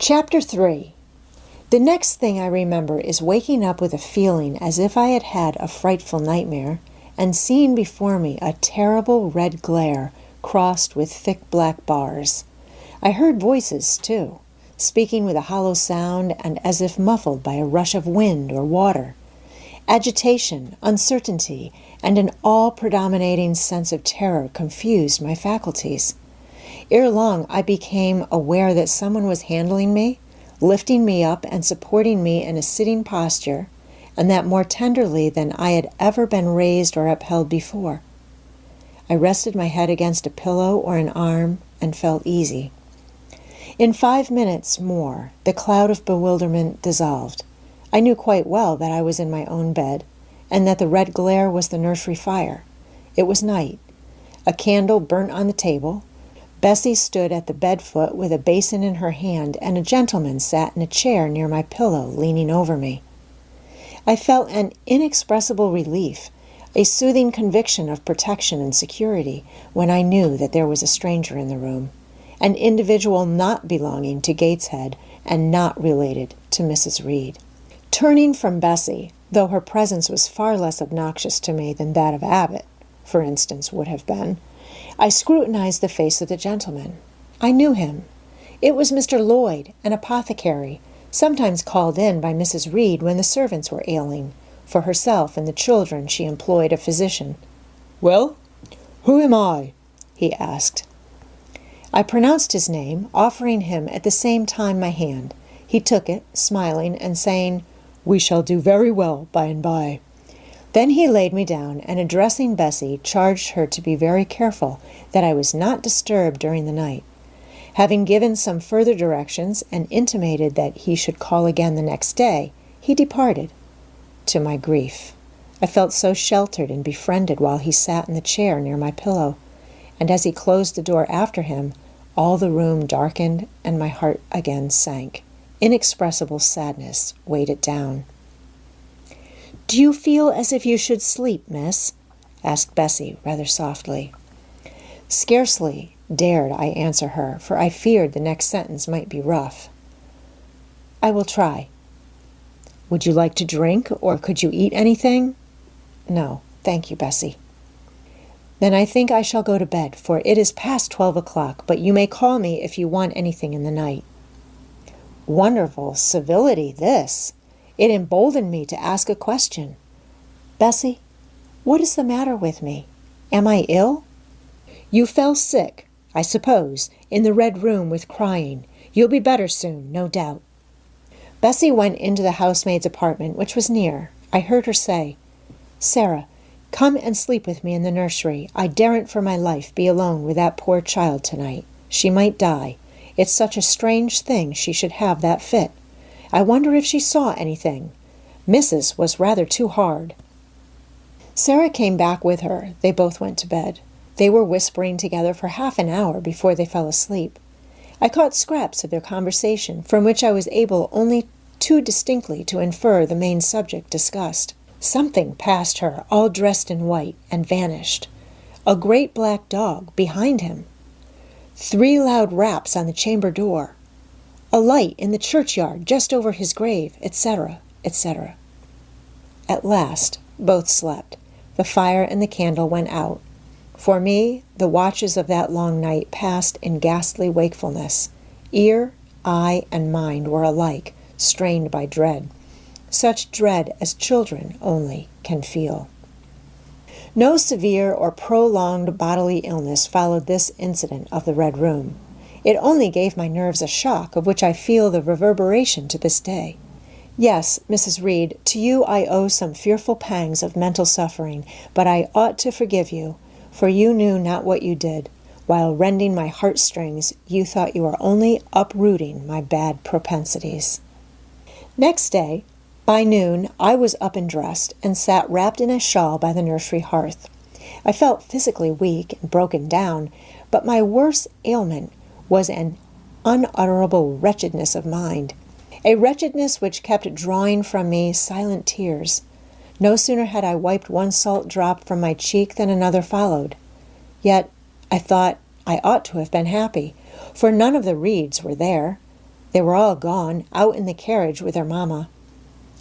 Chapter 3. The next thing I remember is waking up with a feeling as if I had had a frightful nightmare and seeing before me a terrible red glare crossed with thick black bars. I heard voices, too, speaking with a hollow sound and as if muffled by a rush of wind or water. Agitation, uncertainty, and an all-predominating sense of terror confused my faculties. Ere long, I became aware that someone was handling me, lifting me up and supporting me in a sitting posture, and that more tenderly than I had ever been raised or upheld before. I rested my head against a pillow or an arm and felt easy. In 5 minutes more, the cloud of bewilderment dissolved. I knew quite well that I was in my own bed, and that the red glare was the nursery fire. It was night. A candle burnt on the table. Bessie stood at the bed foot with a basin in her hand, and a gentleman sat in a chair near my pillow, leaning over me. I felt an inexpressible relief, a soothing conviction of protection and security, when I knew that there was a stranger in the room, an individual not belonging to Gateshead and not related to Mrs. Reed. Turning from Bessie, though her presence was far less obnoxious to me than that of Abbott, for instance, would have been, I scrutinized the face of the gentleman. I knew him. It was Mr. Lloyd, an apothecary, sometimes called in by Mrs. Reed when the servants were ailing. For herself and the children she employed a physician. "Well, who am I?" he asked. I pronounced his name, offering him at the same time my hand. He took it, smiling and saying, "We shall do very well by and by." Then he laid me down, and addressing Bessie, charged her to be very careful that I was not disturbed during the night. Having given some further directions and intimated that he should call again the next day, he departed. To my grief, I felt so sheltered and befriended while he sat in the chair near my pillow, and as he closed the door after him, all the room darkened and my heart again sank. Inexpressible sadness weighed it down. "Do you feel as if you should sleep, miss?" asked Bessie rather softly. Scarcely dared I answer her, for I feared the next sentence might be rough. "I will try." "Would you like to drink, or could you eat anything?" "No, thank you, Bessie." "Then I think I shall go to bed, for it is past 12 o'clock, but you may call me if you want anything in the night." Wonderful civility, this! It emboldened me to ask a question. "Bessie, what is the matter with me? Am I ill?" "You fell sick, I suppose, in the Red Room with crying. You'll be better soon, no doubt." Bessie went into the housemaid's apartment, which was near. I heard her say, "Sarah, come and sleep with me in the nursery. I daren't for my life be alone with that poor child tonight. She might die. It's such a strange thing she should have that fit. I wonder if she saw anything. Mrs. was rather too hard." Sarah came back with her. They both went to bed. They were whispering together for half an hour before they fell asleep. I caught scraps of their conversation, from which I was able only too distinctly to infer the main subject discussed. Something passed her, all dressed in white, and vanished. A great black dog behind him. 3 loud raps on the chamber door. A light in the churchyard just over his grave, etc., etc. At last, both slept. The fire and the candle went out. For me, the watches of that long night passed in ghastly wakefulness. Ear, eye, and mind were alike, strained by dread. Such dread as children only can feel. No severe or prolonged bodily illness followed this incident of the Red Room. It only gave my nerves a shock of which I feel the reverberation to this day. Yes, Mrs. Reed, to you I owe some fearful pangs of mental suffering, but I ought to forgive you, for you knew not what you did. While rending my heartstrings, you thought you were only uprooting my bad propensities. Next day, by noon, I was up and dressed, and sat wrapped in a shawl by the nursery hearth. I felt physically weak and broken down, but my worst ailment was an unutterable wretchedness of mind, a wretchedness which kept drawing from me silent tears. No sooner had I wiped one salt drop from my cheek than another followed. Yet I thought I ought to have been happy, for none of the Reeds were there. They were all gone, out in the carriage with their mamma.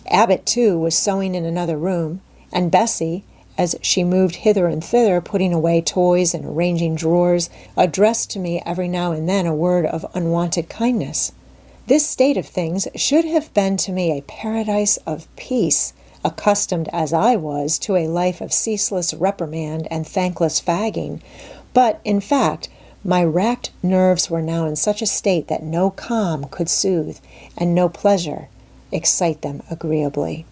Abbott, too, was sewing in another room, and Bessie, as she moved hither and thither, putting away toys and arranging drawers, addressed to me every now and then a word of unwonted kindness. This state of things should have been to me a paradise of peace, accustomed as I was to a life of ceaseless reprimand and thankless fagging. But, in fact, my racked nerves were now in such a state that no calm could soothe, and no pleasure excite them agreeably.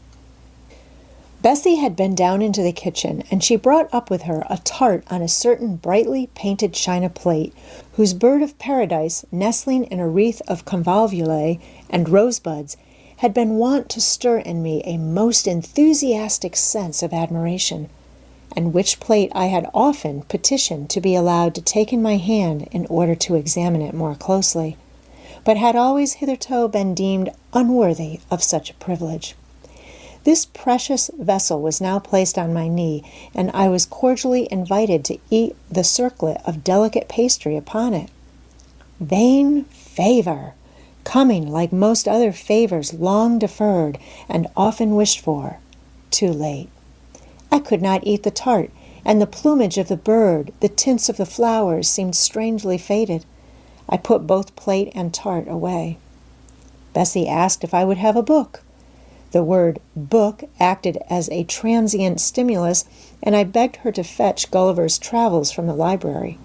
Bessie had been down into the kitchen, and she brought up with her a tart on a certain brightly painted china plate, whose bird of paradise, nestling in a wreath of convolvuli and rosebuds, had been wont to stir in me a most enthusiastic sense of admiration, and which plate I had often petitioned to be allowed to take in my hand in order to examine it more closely, but had always hitherto been deemed unworthy of such a privilege. This precious vessel was now placed on my knee, and I was cordially invited to eat the circlet of delicate pastry upon it. Vain favor, coming like most other favors long deferred and often wished for, too late. I could not eat the tart, and the plumage of the bird, the tints of the flowers, seemed strangely faded. I put both plate and tart away. Bessie asked if I would have a book. The word book acted as a transient stimulus, and I begged her to fetch Gulliver's Travels from the library.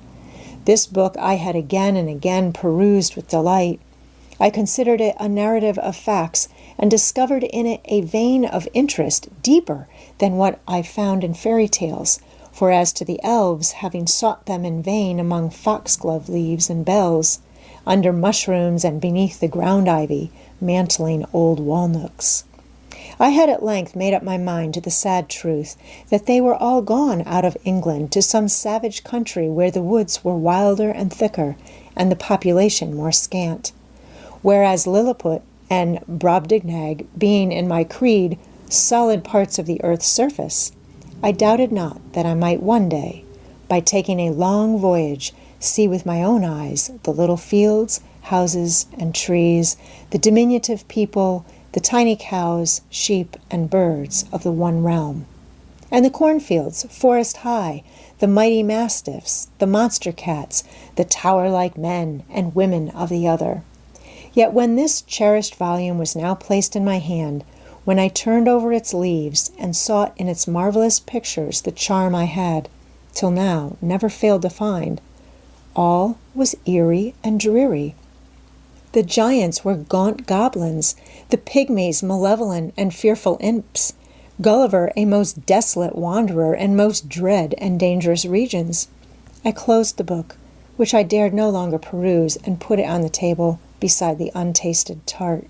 This book I had again and again perused with delight. I considered it a narrative of facts, and discovered in it a vein of interest deeper than what I found in fairy tales, for as to the elves, having sought them in vain among foxglove leaves and bells, under mushrooms and beneath the ground ivy, mantling old walnuts, I had at length made up my mind to the sad truth that they were all gone out of England to some savage country where the woods were wilder and thicker, and the population more scant. Whereas Lilliput and Brobdingnag, being in my creed solid parts of the earth's surface, I doubted not that I might one day, by taking a long voyage, see with my own eyes the little fields, houses, and trees, the diminutive people, the tiny cows, sheep, and birds of the one realm, and the cornfields, forest high, the mighty mastiffs, the monster cats, the tower-like men and women of the other. Yet when this cherished volume was now placed in my hand, when I turned over its leaves and sought in its marvelous pictures the charm I had, till now, never failed to find, all was eerie and dreary. The giants were gaunt goblins, the pygmies malevolent and fearful imps, Gulliver a most desolate wanderer in most dread and dangerous regions. I closed the book, which I dared no longer peruse, and put it on the table beside the untasted tart.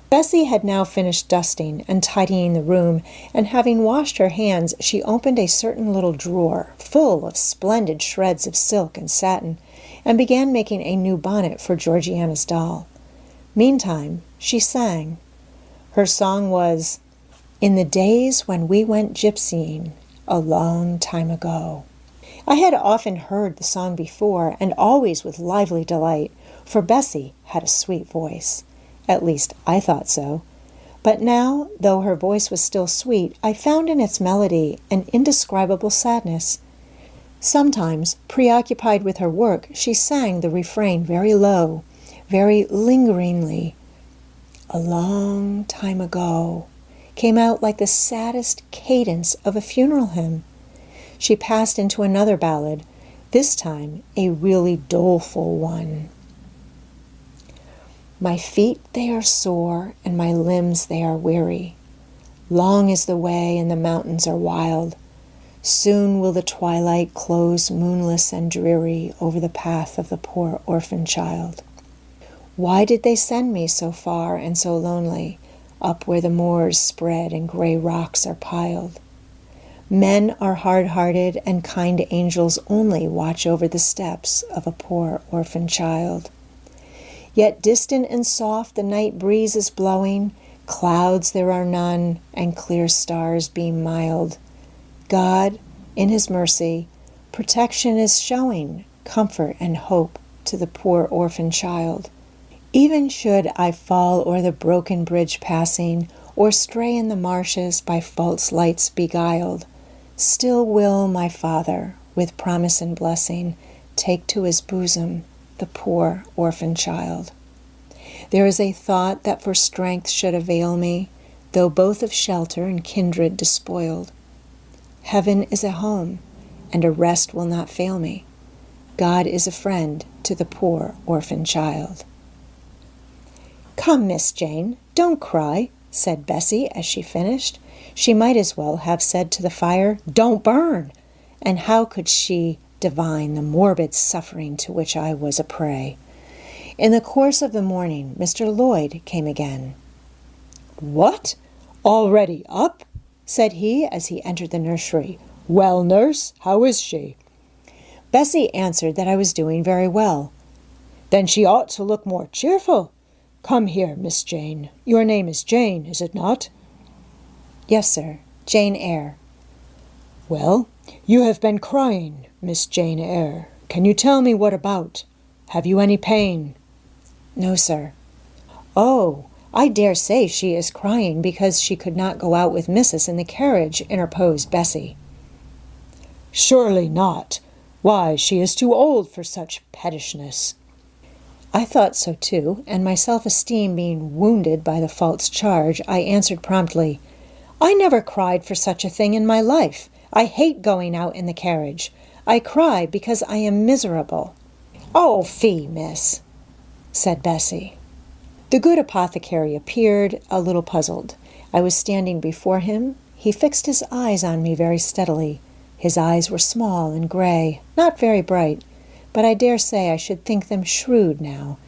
Bessie had now finished dusting and tidying the room, and having washed her hands, she opened a certain little drawer full of splendid shreds of silk and satin, and began making a new bonnet for Georgiana's doll. Meantime, she sang. Her song was, "In the days when we went gypsying, a long time ago." I had often heard the song before, and always with lively delight, for Bessie had a sweet voice. At least I thought so. But now, though her voice was still sweet, I found in its melody an indescribable sadness. Sometimes, preoccupied with her work, she sang the refrain very low, very lingeringly. "A long time ago," came out like the saddest cadence of a funeral hymn. She passed into another ballad, this time a really doleful one. "My feet they are sore, and my limbs they are weary. Long is the way, and the mountains are wild. Soon will the twilight close moonless and dreary over the path of the poor orphan child. Why did they send me so far and so lonely, up where the moors spread and gray rocks are piled? Men are hard-hearted, and kind angels only watch over the steps of a poor orphan child. Yet distant and soft the night breeze is blowing, clouds there are none, and clear stars beam mild. God, in his mercy, protection is showing, comfort and hope to the poor orphan child. Even should I fall o'er the broken bridge passing, or stray in the marshes by false lights beguiled, still will my Father, with promise and blessing, take to his bosom the poor orphan child. There is a thought that for strength should avail me, though both of shelter and kindred despoiled. Heaven is a home, and a rest will not fail me. God is a friend to the poor orphan child. "Come, Miss Jane, don't cry," said Bessie as she finished. She might as well have said to the fire, "Don't burn!" And how could she divine the morbid suffering to which I was a prey? In the course of the morning, Mr. Lloyd came again. "What? Already up?" said he as he entered the nursery. "Well, nurse, how is she?" Bessie answered that I was doing very well. "Then she ought to look more cheerful. Come here, Miss Jane. Your name is Jane, is it not?" "Yes, sir. Jane Eyre." "Well, you have been crying, Miss Jane Eyre. Can you tell me what about? Have you any pain?" "No, sir." "Oh, I dare say she is crying because she could not go out with Missus in the carriage," interposed Bessie. "Surely not. Why, she is too old for such pettishness." I thought so too, and my self-esteem being wounded by the false charge, I answered promptly, "I never cried for such a thing in my life. I hate going out in the carriage. I cry because I am miserable." "Oh, fie, miss," said Bessie. The good apothecary appeared, a little puzzled. I was standing before him. He fixed his eyes on me very steadily. His eyes were small and gray, not very bright, but I dare say I should think them shrewd now.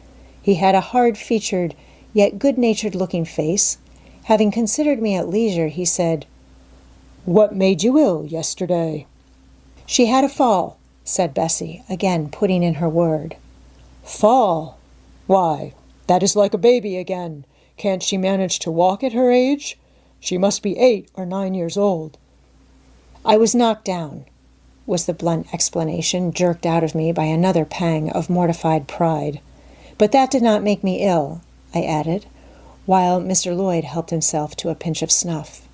He had a hard-featured, yet good-natured-looking face. Having considered me at leisure, he said, "What made you ill yesterday?" "She had a fall," said Bessie, again putting in her word. "Fall? Why, that is like a baby again. Can't she manage to walk at her age? She must be 8 or 9 years old." "I was knocked down," was the blunt explanation jerked out of me by another pang of mortified pride. "But that did not make me ill," I added, while Mr. Lloyd helped himself to a pinch of snuff.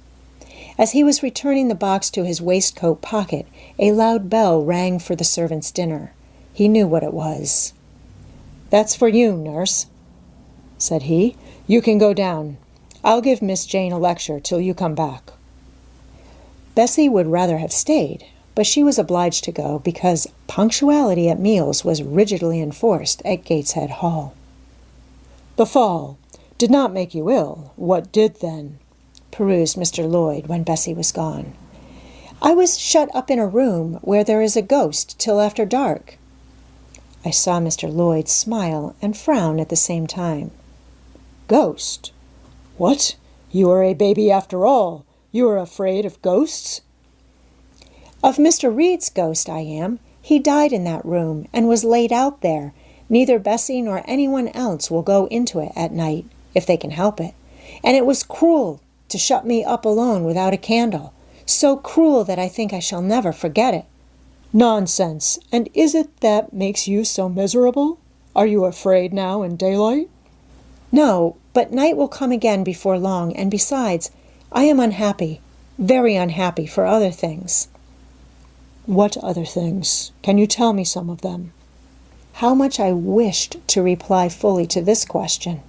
As he was returning the box to his waistcoat pocket, a loud bell rang for the servants' dinner. He knew what it was. "That's for you, nurse," said he. "You can go down. I'll give Miss Jane a lecture till you come back." Bessie would rather have stayed, but she was obliged to go because punctuality at meals was rigidly enforced at Gateshead Hall. "The fall did not make you ill. What did then?" perused Mr. Lloyd when Bessie was gone. "I was shut up in a room where there is a ghost till after dark." I saw Mr. Lloyd smile and frown at the same time. "Ghost? What? You are a baby after all. You are afraid of ghosts?" "Of Mr. Reed's ghost I am. He died in that room and was laid out there. Neither Bessie nor anyone else will go into it at night, if they can help it. And it was cruel to shut me up alone without a candle. So cruel that I think I shall never forget it." "Nonsense! And is it that makes you so miserable? Are you afraid now in daylight?" "No, but night will come again before long, and besides, I am unhappy, very unhappy for other things." "What other things? Can you tell me some of them?" How much I wished to reply fully to this question.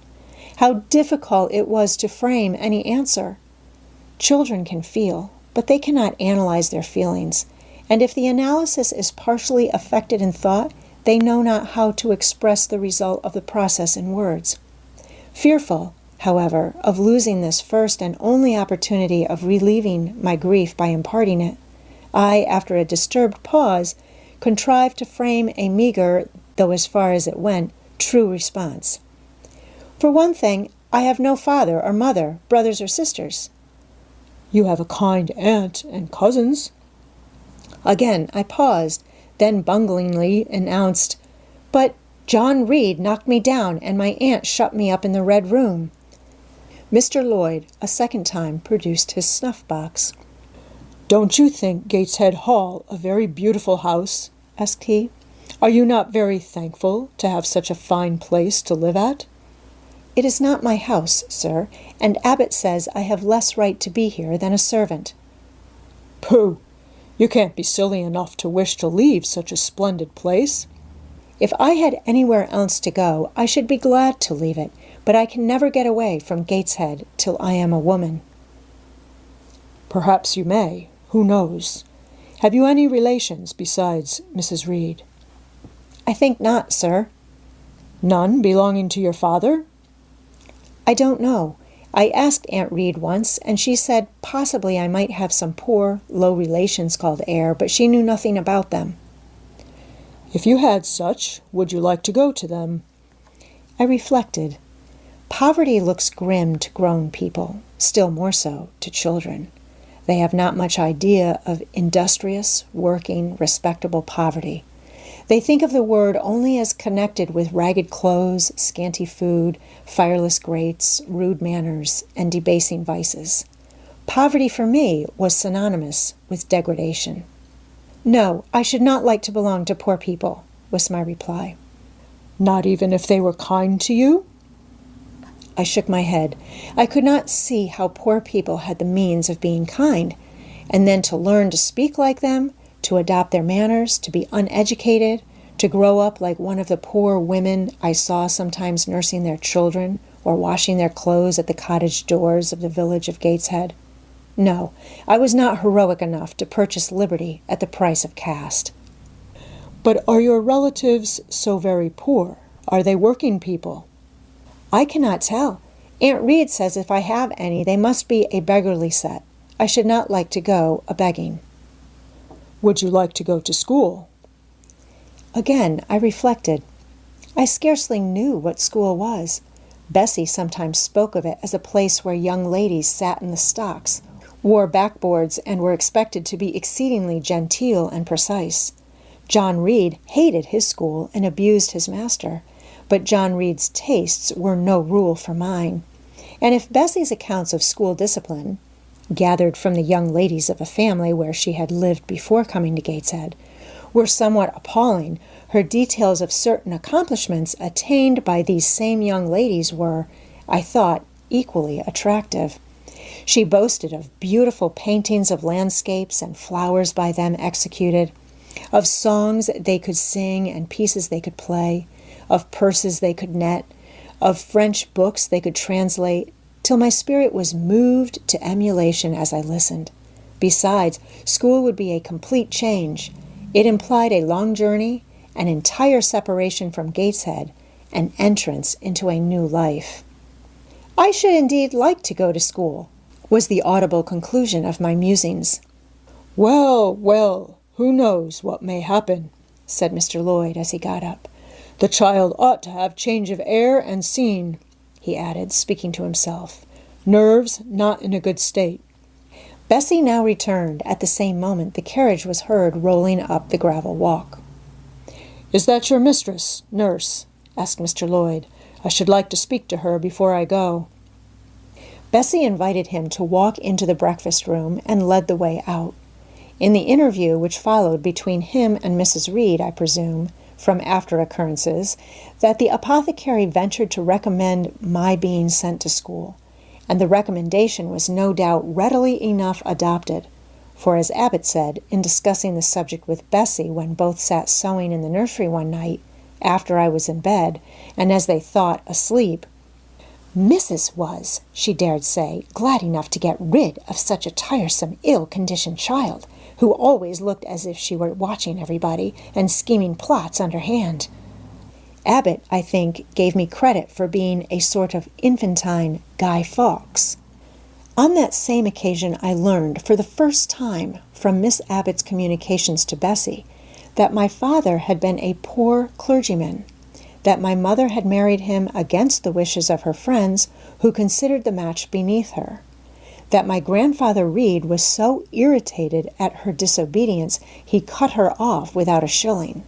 How difficult it was to frame any answer. Children can feel, but they cannot analyze their feelings, and if the analysis is partially affected in thought, they know not how to express the result of the process in words. Fearful, however, of losing this first and only opportunity of relieving my grief by imparting it, I, after a disturbed pause, contrived to frame a meager, though as far as it went, true response. "For one thing, I have no father or mother, brothers or sisters." "You have a kind aunt and cousins." Again I paused, then bunglingly announced, "But John Reed knocked me down, and my aunt shut me up in the Red Room." Mr. Lloyd a second time produced his snuff-box. "Don't you think Gateshead Hall a very beautiful house?" asked he. "Are you not very thankful to have such a fine place to live at?" "It is not my house, sir, and Abbot says I have less right to be here than a servant." "Pooh! You can't be silly enough to wish to leave such a splendid place." "If I had anywhere else to go, I should be glad to leave it, but I can never get away from Gateshead till I am a woman." "Perhaps you may. Who knows? Have you any relations besides Mrs. Reed?" "I think not, sir." "None belonging to your father?" "I don't know. I asked Aunt Reed once, and she said possibly I might have some poor, low relations called Eyre, but she knew nothing about them." "If you had such, would you like to go to them?" I reflected. Poverty looks grim to grown people, still more so to children. They have not much idea of industrious, working, respectable poverty. They think of the word only as connected with ragged clothes, scanty food, fireless grates, rude manners, and debasing vices. Poverty for me was synonymous with degradation. "No, I should not like to belong to poor people," was my reply. "Not even if they were kind to you?" I shook my head. I could not see how poor people had the means of being kind, and then to learn to speak like them, to adopt their manners, to be uneducated, to grow up like one of the poor women I saw sometimes nursing their children or washing their clothes at the cottage doors of the village of Gateshead. No, I was not heroic enough to purchase liberty at the price of caste. "But are your relatives so very poor? Are they working people?" "I cannot tell. Aunt Reed says if I have any, they must be a beggarly set. I should not like to go a-begging." "Would you like to go to school?" Again, I reflected. I scarcely knew what school was. Bessie sometimes spoke of it as a place where young ladies sat in the stocks, wore backboards, and were expected to be exceedingly genteel and precise. John Reed hated his school and abused his master, but John Reed's tastes were no rule for mine. And if Bessie's accounts of school discipline, gathered from the young ladies of a family where she had lived before coming to Gateshead, were somewhat appalling, her details of certain accomplishments attained by these same young ladies were, I thought, equally attractive. She boasted of beautiful paintings of landscapes and flowers by them executed, of songs they could sing and pieces they could play, of purses they could net, of French books they could translate, till my spirit was moved to emulation as I listened. Besides, school would be a complete change. It implied a long journey, an entire separation from Gateshead, an entrance into a new life. "I should indeed like to go to school," was the audible conclusion of my musings. "Well, well, who knows what may happen," said Mr. Lloyd as he got up. "The child ought to have change of air and scene," he added, speaking to himself. "Nerves not in a good state." Bessie now returned. At the same moment the carriage was heard rolling up the gravel walk. "Is that your mistress, nurse?" asked Mr. Lloyd. "I should like to speak to her before I go." Bessie invited him to walk into the breakfast room and led the way out. In the interview which followed between him and Mrs. Reed, I presume, from after occurrences, that the apothecary ventured to recommend my being sent to school, and the recommendation was no doubt readily enough adopted, for as Abbot said, in discussing the subject with Bessie when both sat sewing in the nursery one night, after I was in bed, and as they thought asleep, "Mrs. was," she dared say, "glad enough to get rid of such a tiresome, ill-conditioned child, who always looked as if she were watching everybody and scheming plots underhand." Abbot, I think, gave me credit for being a sort of infantine Guy Fawkes. On that same occasion I learned for the first time from Miss Abbot's communications to Bessie that my father had been a poor clergyman, that my mother had married him against the wishes of her friends who considered the match beneath her, that my grandfather Reed was so irritated at her disobedience he cut her off without a shilling,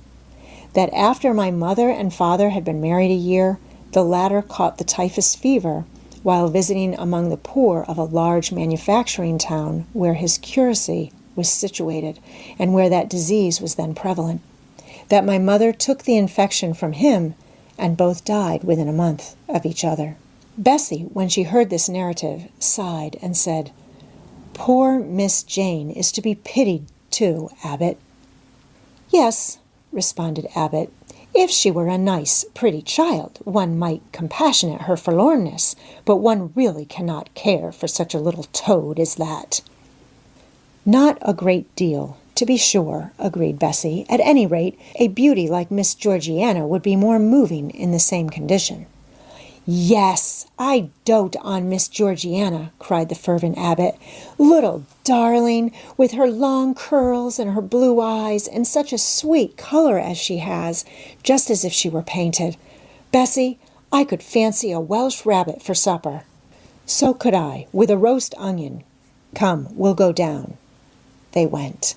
that after my mother and father had been married a year, the latter caught the typhus fever while visiting among the poor of a large manufacturing town where his curacy was situated and where that disease was then prevalent, that my mother took the infection from him and both died within a month of each other. Bessie, when she heard this narrative, sighed and said, "Poor Miss Jane is to be pitied, too, Abbot." "Yes," responded Abbot, "if she were a nice, pretty child, one might compassionate her forlornness, but one really cannot care for such a little toad as that." "Not a great deal, to be sure," agreed Bessie. "At any rate, a beauty like Miss Georgiana would be more moving in the same condition." "Yes, I dote on Miss Georgiana," cried the fervent Abbot. "Little darling, with her long curls and her blue eyes, and such a sweet color as she has, just as if she were painted. Bessie, I could fancy a Welsh rabbit for supper." "So could I, with a roast onion. Come, we'll go down." They went.